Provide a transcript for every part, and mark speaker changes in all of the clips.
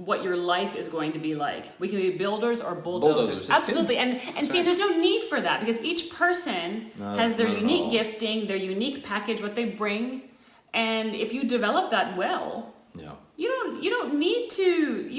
Speaker 1: what your life is going to be like. We can be builders or bulldozers.
Speaker 2: That's
Speaker 1: Absolutely.
Speaker 2: good.
Speaker 1: And see,
Speaker 2: right.
Speaker 1: there's no need for that because each person has their
Speaker 2: not at
Speaker 1: unique
Speaker 2: all.
Speaker 1: gifting, their unique package, what they bring. And if you develop that well,
Speaker 2: Yeah.
Speaker 1: you don't need to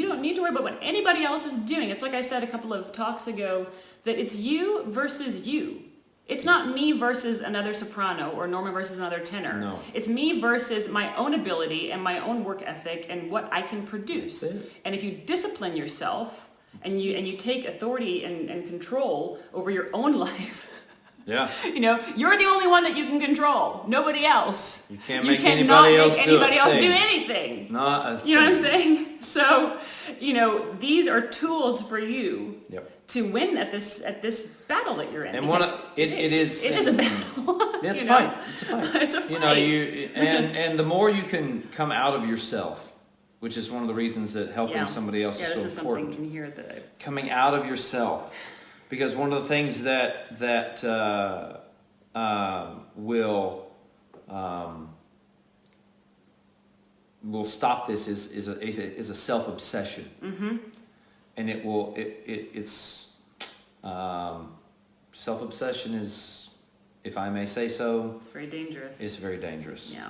Speaker 1: worry about what anybody else is doing. It's like I said a couple of talks ago that it's you versus you. It's not me versus another soprano or Norman versus another tenor.
Speaker 2: No.
Speaker 1: It's me versus my own ability and my own work ethic and what I can produce.
Speaker 2: That's it.
Speaker 1: And if you discipline yourself and you take authority and control over your own life,
Speaker 2: Yeah.
Speaker 1: you're the only one that you can control. Nobody else.
Speaker 2: You can't
Speaker 1: You
Speaker 2: make
Speaker 1: cannot
Speaker 2: anybody
Speaker 1: make
Speaker 2: else do a
Speaker 1: anybody else do
Speaker 2: thing.
Speaker 1: anything.
Speaker 2: Not a
Speaker 1: You know what I'm
Speaker 2: thing.
Speaker 1: saying? So, these are tools for you
Speaker 2: Yep.
Speaker 1: to win at this battle that you're in.
Speaker 2: And
Speaker 1: because
Speaker 2: it is
Speaker 1: It is a battle.
Speaker 2: It's
Speaker 1: you
Speaker 2: a
Speaker 1: know?
Speaker 2: fight. It's a fight.
Speaker 1: It's a
Speaker 2: You know,
Speaker 1: fight.
Speaker 2: and the more you can come out of yourself, which is one of the reasons that helping
Speaker 1: Yeah.
Speaker 2: somebody else
Speaker 1: Yeah,
Speaker 2: is
Speaker 1: this
Speaker 2: so
Speaker 1: is
Speaker 2: important.
Speaker 1: something in here that
Speaker 2: Coming out of yourself, because one of the things that will stop this is a self obsession, and it's self obsession is, if I may say so,
Speaker 1: it's very dangerous.
Speaker 2: is very dangerous.
Speaker 1: Yeah.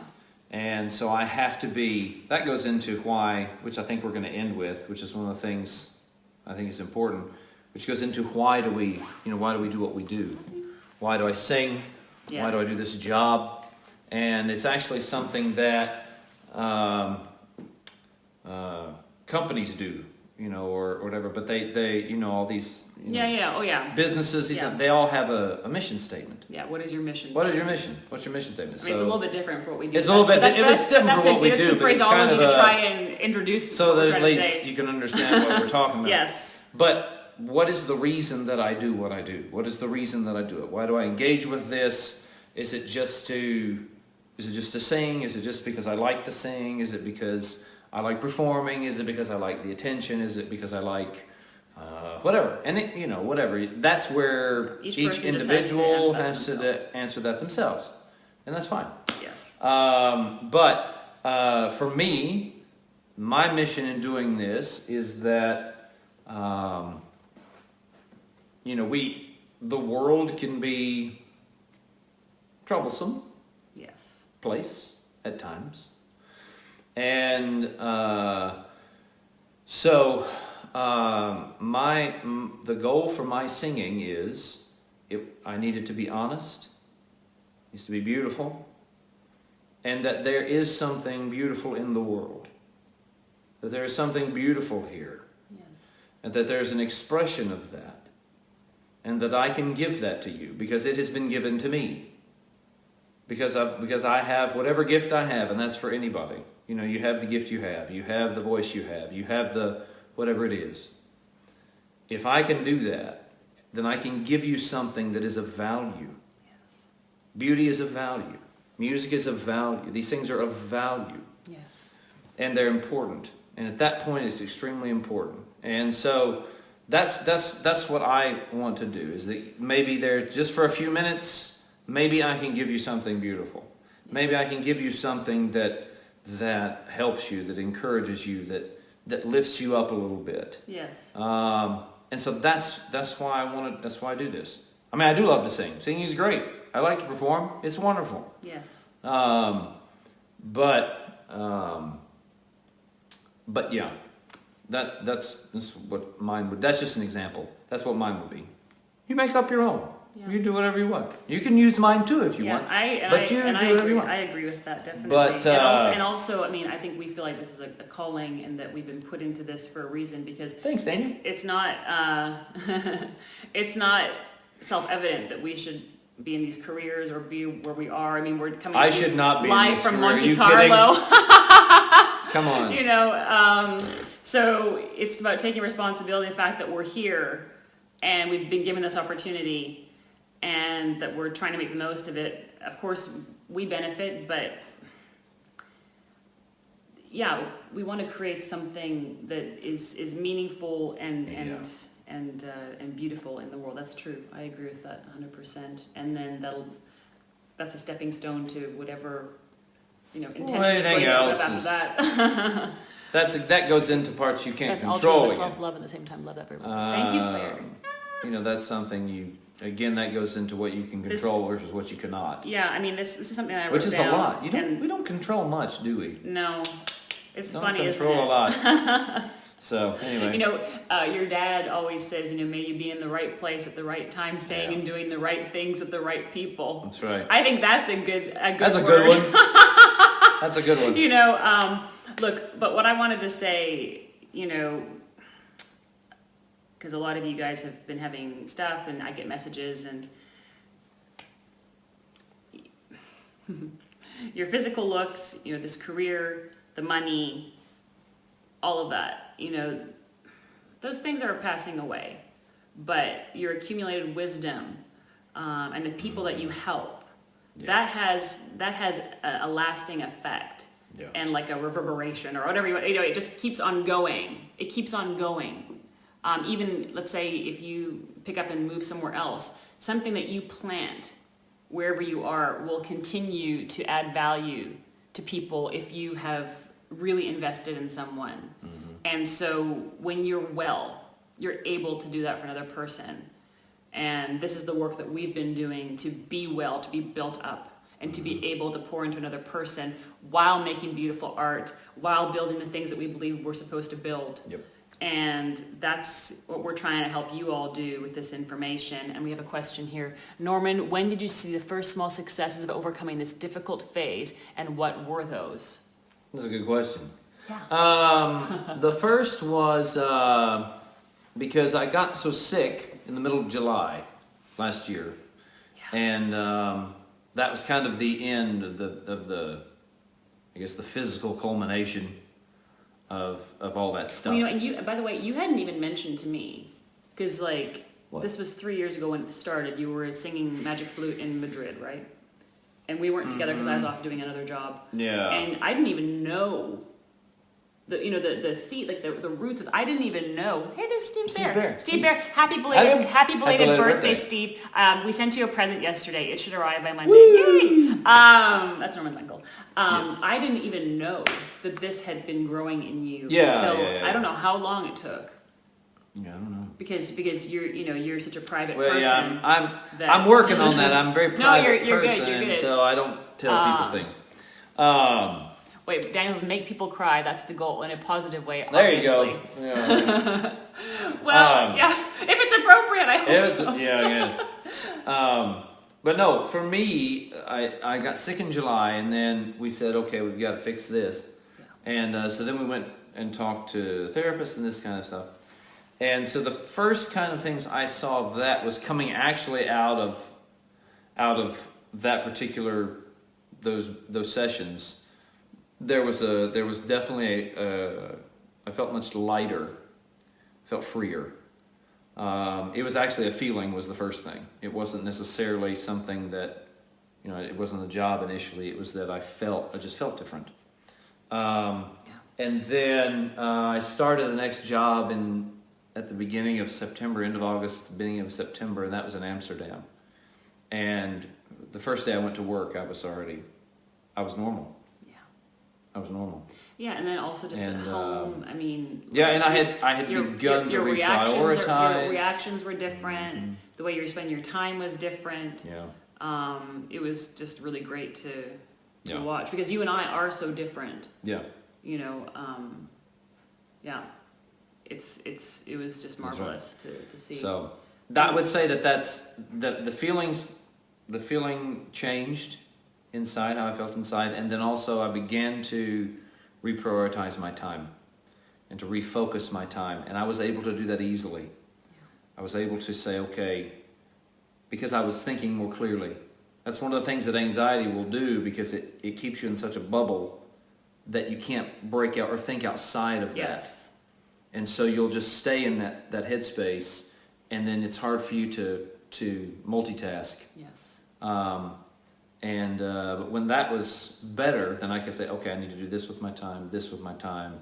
Speaker 2: And so I have to be, that goes into why, which I think we're going to end with, which is one of the things I think is important, which goes into why do we do what we do? Why do I sing?
Speaker 1: Yes.
Speaker 2: Why do I do this job? And it's actually something that companies do, or whatever, but they all these
Speaker 1: Oh yeah.
Speaker 2: businesses,
Speaker 1: Yeah.
Speaker 2: they all have a mission statement.
Speaker 1: Yeah. What is your mission?
Speaker 2: What is your mission? What's your mission statement?
Speaker 1: I mean, it's a little bit different for what we do.
Speaker 2: It's a little bit-
Speaker 1: That's-
Speaker 2: it's different
Speaker 1: that's
Speaker 2: for what we
Speaker 1: that's
Speaker 2: do,
Speaker 1: the
Speaker 2: but it's kind
Speaker 1: phraseology
Speaker 2: of
Speaker 1: to
Speaker 2: a-
Speaker 1: try and introduce.
Speaker 2: so
Speaker 1: what we're
Speaker 2: that at
Speaker 1: trying to
Speaker 2: least
Speaker 1: say.
Speaker 2: you can understand what we're talking about.
Speaker 1: Yes.
Speaker 2: But what is the reason that I do what I do? What is the reason that I do it? Why do I engage with this? Is it just to sing? Is it just because I like to sing? Is it because I like performing? Is it because I like the attention? Is it because I like whatever? And whatever. That's where
Speaker 1: Each
Speaker 2: each
Speaker 1: person just
Speaker 2: individual
Speaker 1: has
Speaker 2: has
Speaker 1: to
Speaker 2: to answer that themselves, and that's fine.
Speaker 1: Yes.
Speaker 2: But for me, my mission in doing this is that the world can be troublesome
Speaker 1: Yes.
Speaker 2: place at times, and so the goal for my singing is I need it to be honest, it needs to be beautiful, and that there is something beautiful in the world, that there is something beautiful here,
Speaker 1: Yes.
Speaker 2: and that there's an expression of that, and that I can give that to you because it has been given to me. Because I have whatever gift I have, and that's for anybody. You have the gift you have the voice you have the whatever it is. If I can do that, then I can give you something that is of value.
Speaker 1: Yes.
Speaker 2: Beauty is of value. Music is of value. These things are of value.
Speaker 1: Yes.
Speaker 2: And they're important. And at that point, it's extremely important. And so that's what I want to do, is that maybe there, just for a few minutes, maybe I can give you something beautiful. Maybe I can give you something that helps you, that encourages you, that lifts you up a little bit.
Speaker 1: Yes.
Speaker 2: And so that's why I do this. I mean, I do love to sing. Singing is great. I like to perform. It's wonderful.
Speaker 1: Yes.
Speaker 2: But yeah, that's what mine would. That's just an example. That's what mine would be. You make up your own.
Speaker 1: Yeah.
Speaker 2: You do whatever you want. You can use mine too if you want.
Speaker 1: I agree with that, definitely.
Speaker 2: But,
Speaker 1: and also, I mean, I think we feel like this is a calling and that we've been put into this for a reason because
Speaker 2: Thanks, Daniel.
Speaker 1: it's not it's not self-evident that we should be in these careers or be where we are. I mean, we're coming
Speaker 2: I should not be in
Speaker 1: live
Speaker 2: this
Speaker 1: from
Speaker 2: career. Are
Speaker 1: Monte
Speaker 2: you
Speaker 1: Carlo.
Speaker 2: Come on.
Speaker 1: So it's about taking responsibility, the fact that we're here and we've been given this opportunity and that we're trying to make the most of it. Of course, we benefit, but yeah, we want to create something that is meaningful and beautiful in the world. That's true. I agree with that 100%. And then that's a stepping stone to whatever, intentions
Speaker 2: anything
Speaker 1: put
Speaker 2: else
Speaker 1: after
Speaker 2: is-
Speaker 1: that.
Speaker 2: that goes into parts you can't
Speaker 3: That's
Speaker 2: control
Speaker 3: ultimate
Speaker 2: again.
Speaker 3: self-love at the same time. Love that very much.
Speaker 1: Thank you, Claire.
Speaker 2: You know, that's something that goes into what you can control versus what you cannot.
Speaker 1: Yeah, I mean, this is something I wrote
Speaker 2: Which is
Speaker 1: down.
Speaker 2: a lot.
Speaker 1: and
Speaker 2: We don't control much, do we?
Speaker 1: no, it's
Speaker 2: Don't
Speaker 1: funny, isn't
Speaker 2: control
Speaker 1: it?
Speaker 2: a lot. So, anyway.
Speaker 1: You know, your dad always says, may you be in the right place at the right time, saying
Speaker 2: Yeah.
Speaker 1: and doing the right things with the right people.
Speaker 2: That's right.
Speaker 1: I think that's a good
Speaker 2: That's a
Speaker 1: word.
Speaker 2: good one. That's a good one.
Speaker 1: Look, but what I wanted to say, because a lot of you guys have been having stuff and I get messages and your physical looks, this career, the money, all of that, those things are passing away. But your accumulated wisdom and the people that you help,
Speaker 2: Yeah.
Speaker 1: that has a lasting effect.
Speaker 2: Yeah.
Speaker 1: And like a reverberation or whatever it just keeps on going. It keeps on going. Even let's say if you pick up and move somewhere else, something that you plant wherever you are will continue to add value to people if you have really invested in someone.
Speaker 2: Mm-hmm.
Speaker 1: And so when you're well, you're able to do that for another person. And this is the work that we've been doing to be well, to be built up, and to be able to pour into another person while making beautiful art, while building the things that we believe we're supposed to build.
Speaker 2: Yep.
Speaker 1: And that's what we're trying to help you all do with this information. And we have a question here. Norman, when did you see the first small successes of overcoming this difficult phase, and what were those?
Speaker 2: That's a good question.
Speaker 1: Yeah.
Speaker 2: The first was because I got so sick in the middle of July last year, and that was kind of the end of the I guess the physical culmination of all that stuff.
Speaker 1: Well, and by the way, you hadn't even mentioned to me, because
Speaker 2: What?
Speaker 1: this was 3 years ago when it started. You were singing Magic Flute in Madrid, right? And we weren't together because I was off doing another job.
Speaker 2: Yeah.
Speaker 1: And I didn't even know the seat, the roots of. I didn't even know. Hey, there's Steve Bear. Steve Bear, happy belated
Speaker 2: belated
Speaker 1: birthday,
Speaker 2: birthday.
Speaker 1: Steve. We sent you a present yesterday. It should arrive by Monday. Yay! That's Norman's uncle.
Speaker 2: Yes.
Speaker 1: I didn't even know that this had been growing in you
Speaker 2: Yeah,
Speaker 1: until
Speaker 2: yeah.
Speaker 1: I don't know how long it took.
Speaker 2: Yeah, I don't know.
Speaker 1: Because you're such a private
Speaker 2: Well,
Speaker 1: person.
Speaker 2: yeah,
Speaker 1: that-
Speaker 2: I'm working on that. I'm a very
Speaker 1: No,
Speaker 2: private
Speaker 1: you're good,
Speaker 2: person,
Speaker 1: you're good.
Speaker 2: and so I don't tell people things.
Speaker 1: Wait, Daniel's make people cry. That's the goal in a positive way.
Speaker 2: There you go.
Speaker 1: obviously.
Speaker 2: Yeah,
Speaker 1: Well, yeah, if it's appropriate, I hope so.
Speaker 2: yeah, I guess. But no, for me, I got sick in July, and then we said, okay, we've got to fix this. And so then we went and talked to therapists and this kind of stuff. And so the first kind of things I saw of that was coming actually out of that particular those sessions. There was definitely I felt much lighter, felt freer. It was actually a feeling was the first thing. It wasn't necessarily something that, it wasn't a job initially. It was that I just felt different. And then I started the next job at the beginning of September, end of August, beginning of September, and that was in Amsterdam. And the first day I went to work, I was normal.
Speaker 1: Yeah.
Speaker 2: I was normal.
Speaker 1: Yeah, and then also just
Speaker 2: And,
Speaker 1: at home. I mean.
Speaker 2: Yeah, and I had begun to reprioritize.
Speaker 1: Your reactions were different. Mm-hmm. The way you were spending your time was different.
Speaker 2: Yeah.
Speaker 1: It was just really great to
Speaker 2: Yeah.
Speaker 1: watch, because you and I are so different.
Speaker 2: Yeah.
Speaker 1: Yeah. It was just marvelous to see.
Speaker 2: So I would say that's the feeling changed inside, how I felt inside, and then also I began to reprioritize my time and to refocus my time, and I was able to do that easily. I was able to say, okay, because I was thinking more clearly. That's one of the things that anxiety will do, because it keeps you in such a bubble that you can't break out or think outside of that.
Speaker 1: Yes.
Speaker 2: And so you'll just stay in that headspace, and then it's hard for you to multitask.
Speaker 1: Yes.
Speaker 2: But when that was better, then I could say, okay, I need to do this with my time,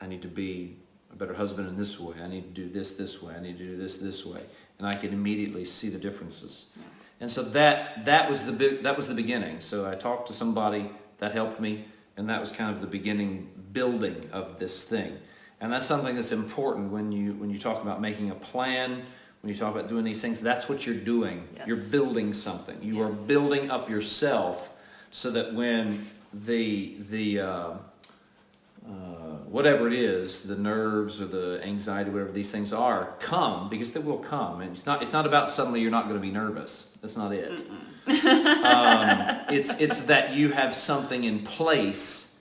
Speaker 2: I need to be a better husband in this way, I need to do this way, I need to do this way, and I could immediately see the differences.
Speaker 1: Yeah.
Speaker 2: And so that was the beginning. So I talked to somebody that helped me, and that was kind of the beginning building of this thing. And that's something that's important when you talk about making a plan, when you talk about doing these things. That's what you're doing.
Speaker 1: Yes.
Speaker 2: You're building something. You are building up yourself so that when the whatever it is, the nerves or the anxiety, whatever these things are, come, because they will come. And it's not about suddenly you're not going to be nervous. That's not it. It's that you have something in place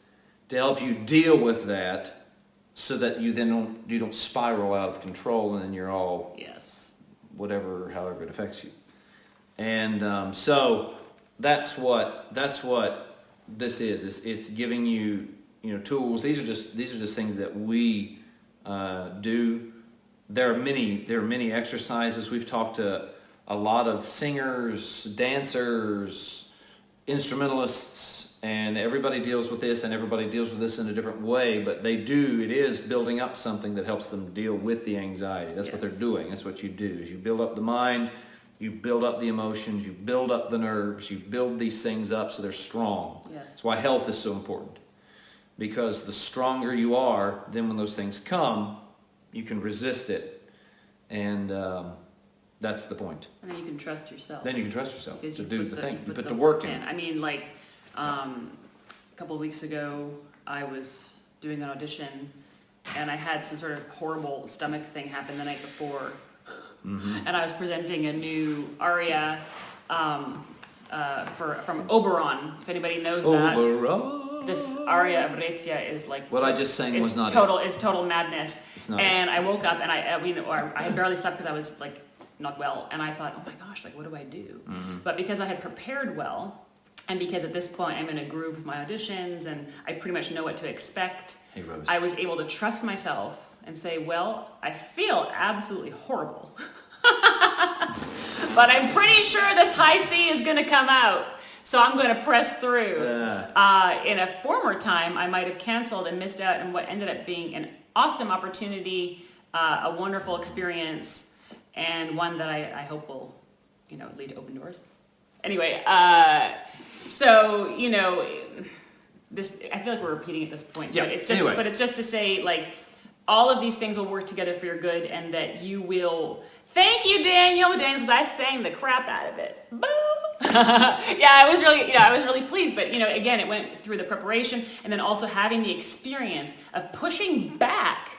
Speaker 2: to help you deal with that, so that you don't spiral out of control and then you're all however it affects you. And so that's what this is. It's giving you tools. These are just things that we do. There are many exercises. We've talked to a lot of singers, dancers, instrumentalists, and everybody deals with this, and everybody deals with this in a different way, but it is building up something that helps them deal with the anxiety. That's what they're doing. That's what you do, is you build up the mind, you build up the emotions, you build up the nerves, you build these things up so they're strong.
Speaker 1: Yes.
Speaker 2: That's why health is so important. Because the stronger you are, then when those things come, you can resist it. And that's the point.
Speaker 1: And then you can trust yourself.
Speaker 2: Then you can trust yourself
Speaker 1: Because
Speaker 2: to
Speaker 1: you
Speaker 2: do
Speaker 1: put
Speaker 2: the thing. You put
Speaker 1: the
Speaker 2: the work in.
Speaker 1: I mean, like, a couple of weeks ago, I was doing an audition, and I had some sort of horrible stomach thing happen the night before. Mm-hmm. And I was presenting a new aria from Oberon, if anybody knows that.
Speaker 2: Oberon.
Speaker 1: This aria of Rezia is like...
Speaker 2: What I just sang was not
Speaker 1: total madness.
Speaker 2: It's not
Speaker 1: and I woke up, and I had barely slept because I was like not well, and I thought, oh my gosh, like what do I do? Mm-hmm. But because I had prepared well, and because at this point I'm in a groove with my auditions, and I pretty much know what to expect,
Speaker 2: Hey, Rose.
Speaker 1: I was able to trust myself and say, well, I feel absolutely horrible. But I'm pretty sure this high C is going to come out. So I'm going to press through. In a former time, I might have canceled and missed out on what ended up being an awesome opportunity, a wonderful experience, and one that I hope will, lead to open doors. Anyway, so this, I feel like we're repeating at this point.
Speaker 2: Yeah.
Speaker 1: But it's just, but it's just to say, like, all of these things will work together for your good, and that you will. Thank you, Daniel. Daniel says I sang the crap out of it. Boom. I was really pleased. But again, it went through the preparation, and then also having the experience of pushing back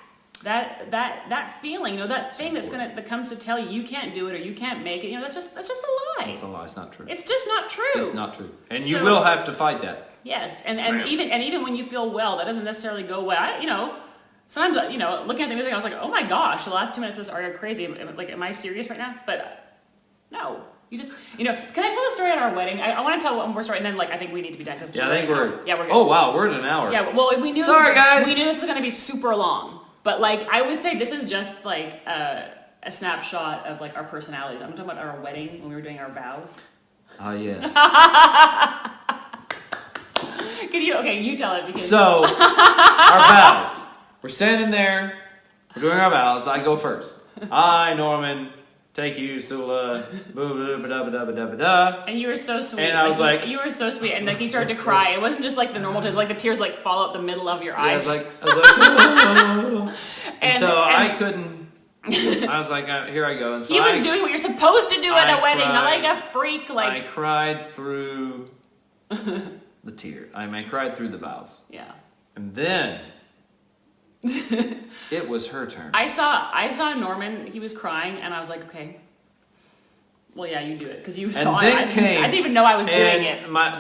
Speaker 1: that feeling, that thing that comes to tell you can't do it or you can't make it. That's just a lie.
Speaker 2: It's a lie. It's not true.
Speaker 1: It's just not true.
Speaker 2: It's not true, and you will have to fight that.
Speaker 1: Yes, and even when you feel well, that doesn't necessarily go well. Sometimes, looking at the music, I was like, oh my gosh, the last 2 minutes of this are crazy. Am I serious right now? But no. You just, can I tell a story at our wedding? I want to tell one more story, and then, I think we need to be done.
Speaker 2: Yeah, I think we're
Speaker 1: good.
Speaker 2: Oh, wow, we're at an hour.
Speaker 1: Yeah, well, we knew
Speaker 2: guys.
Speaker 1: We knew this was going to be super long. But, I would say this is just, a snapshot of, our personalities. I'm talking about our wedding when we were doing our vows.
Speaker 2: Yes.
Speaker 1: You tell it. Because
Speaker 2: So, our vows. We're standing there, we're doing our vows. I go first. I, Norman, take you, Sula,
Speaker 1: and you were so sweet.
Speaker 2: And I was like...
Speaker 1: You were so sweet, and he started to cry. It wasn't just the normal tears, the tears fall out the middle of your eyes.
Speaker 2: I was like I couldn't... I was like, here I go. And so
Speaker 1: he was doing what you're supposed to do at a wedding, not like a freak.
Speaker 2: I cried through the tears. I cried through the vows.
Speaker 1: Yeah.
Speaker 2: And then... it was her turn.
Speaker 1: I saw Norman. He was crying, and I was like, okay. Well, yeah, you do it because you saw it. I didn't even know I was doing it.
Speaker 2: My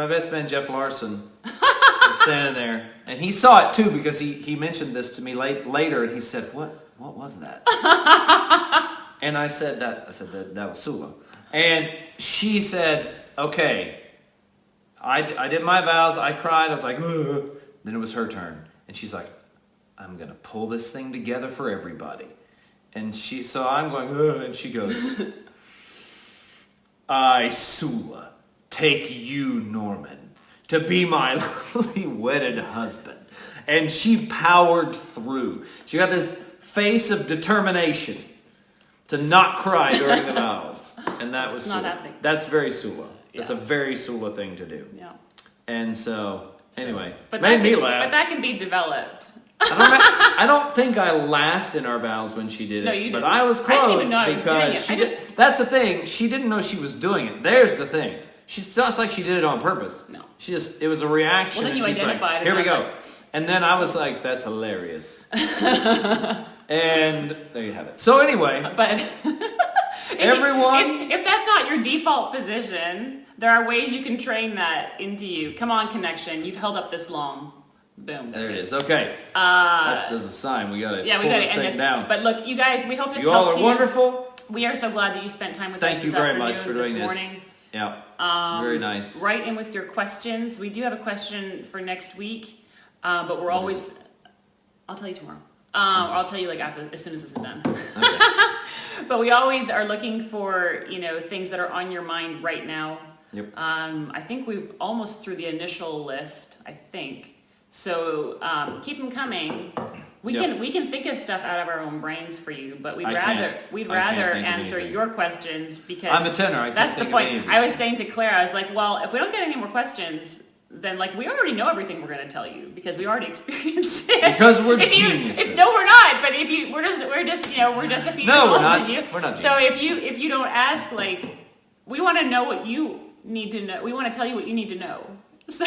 Speaker 2: best man Jeff Larson was standing there, and he saw it too because he mentioned this to me later, and he said, "What was that?" And I said that was Sula, and she said, "Okay." I did my vows. I cried. I was like, ugh. Then it was her turn, and she's like, I'm going to pull this thing together for everybody. And so I'm going, ugh, and she goes, I, Sula, take you, Norman, to be my lovely wedded husband. And she powered through. She got this face of determination to not cry during the vows. And that was
Speaker 1: not
Speaker 2: Sula.
Speaker 1: happening.
Speaker 2: That's very Sula.
Speaker 1: Yeah.
Speaker 2: It's a very Sula thing to do.
Speaker 1: Yeah.
Speaker 2: And so Anyway,
Speaker 1: But
Speaker 2: made
Speaker 1: that
Speaker 2: me
Speaker 1: can-
Speaker 2: laugh.
Speaker 1: But that can be developed.
Speaker 2: I don't think I laughed in our vows when she did it.
Speaker 1: No, you
Speaker 2: but
Speaker 1: didn't.
Speaker 2: I was
Speaker 1: I
Speaker 2: close
Speaker 1: didn't even know I was
Speaker 2: because
Speaker 1: doing it.
Speaker 2: she
Speaker 1: I just-
Speaker 2: that's the thing. She didn't know she was doing it. There's the thing. It's not like she did it on purpose.
Speaker 1: No.
Speaker 2: It was a reaction.
Speaker 1: Well, then
Speaker 2: and
Speaker 1: you
Speaker 2: she's like,
Speaker 1: identified it,
Speaker 2: here we
Speaker 1: and I
Speaker 2: go.
Speaker 1: was
Speaker 2: And then I was like, that's hilarious. And there you have it. So anyway,
Speaker 1: But
Speaker 2: Everyone-
Speaker 1: if that's not your default position, there are ways you can train that into you. Come on, connection. You've held up this long. Boom.
Speaker 2: there it is. Okay. There's a sign. We gotta
Speaker 1: Yeah, we
Speaker 2: pull
Speaker 1: got
Speaker 2: this
Speaker 1: to end
Speaker 2: thing
Speaker 1: this.
Speaker 2: down.
Speaker 1: But look, you guys, we hope this
Speaker 2: You all
Speaker 1: helped
Speaker 2: are
Speaker 1: you.
Speaker 2: wonderful.
Speaker 1: We are so glad that you spent time with us
Speaker 2: Thank you
Speaker 1: this
Speaker 2: very
Speaker 1: afternoon,
Speaker 2: much for doing
Speaker 1: this
Speaker 2: this.
Speaker 1: morning.
Speaker 2: Yeah. Very nice.
Speaker 1: Write in with your questions. We do have a question for next week, but we're always. I'll tell you tomorrow. Or I'll tell you like after, as soon as this is done.
Speaker 2: Okay.
Speaker 1: But we always are looking for things that are on your mind right now.
Speaker 2: Yep.
Speaker 1: I think we've almost through the initial list. I think so. Keep them coming. We
Speaker 2: Yep.
Speaker 1: can think of stuff out of our own brains for you, but we'd
Speaker 2: I
Speaker 1: rather
Speaker 2: can't.
Speaker 1: we'd
Speaker 2: I can't
Speaker 1: rather
Speaker 2: think of
Speaker 1: answer
Speaker 2: anything.
Speaker 1: your questions because
Speaker 2: I'm a tenor. I can't
Speaker 1: that's the
Speaker 2: think of
Speaker 1: point.
Speaker 2: any of these.
Speaker 1: I was saying to Claire, I was like, well, if we don't get any more questions, then like we already know everything we're going to tell you because we already experienced it.
Speaker 2: Because we're
Speaker 1: If you-
Speaker 2: geniuses.
Speaker 1: no, we're not. But if you, we're just a few
Speaker 2: No,
Speaker 1: years
Speaker 2: we're
Speaker 1: older
Speaker 2: not.
Speaker 1: than you.
Speaker 2: We're not
Speaker 1: So if you don't ask, like, we want to know what you need to know. We want to tell you what you need to know. So.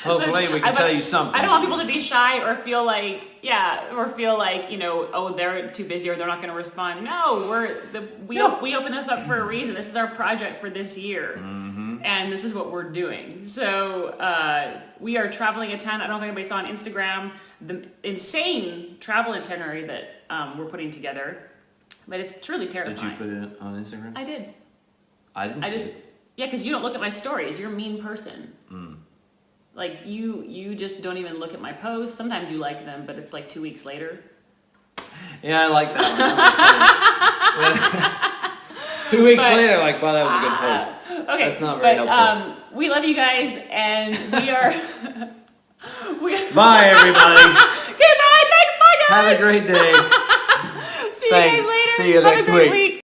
Speaker 2: Or hopefully we can tell you something.
Speaker 1: I don't want people to be shy or feel like, oh, they're too busy or they're not going to respond. No, we open this up for a reason. This is our project for this year.
Speaker 2: Mm-hmm.
Speaker 1: And this is what we're doing. So we are traveling a ton. I don't know if anybody saw on Instagram the insane travel itinerary that we're putting together. But it's truly
Speaker 2: Did
Speaker 1: terrifying.
Speaker 2: you put it on Instagram?
Speaker 1: I did.
Speaker 2: I didn't
Speaker 1: I
Speaker 2: see
Speaker 1: just,
Speaker 2: it.
Speaker 1: yeah, because you don't look at my stories. You're a mean person. Like you just don't even look at my posts. Sometimes you like them, but it's like 2 weeks later.
Speaker 2: Yeah, I like that one. 2 weeks
Speaker 1: But-
Speaker 2: later, like, wow, that was a good post.
Speaker 1: Okay,
Speaker 2: That's not very
Speaker 1: but
Speaker 2: helpful.
Speaker 1: we love you guys, and we are.
Speaker 2: Bye, everybody.
Speaker 1: Goodbye. Thanks. Bye, guys.
Speaker 2: Have a great day.
Speaker 1: See you guys later.
Speaker 2: See you
Speaker 1: Have a
Speaker 2: next
Speaker 1: great
Speaker 2: week.
Speaker 1: week.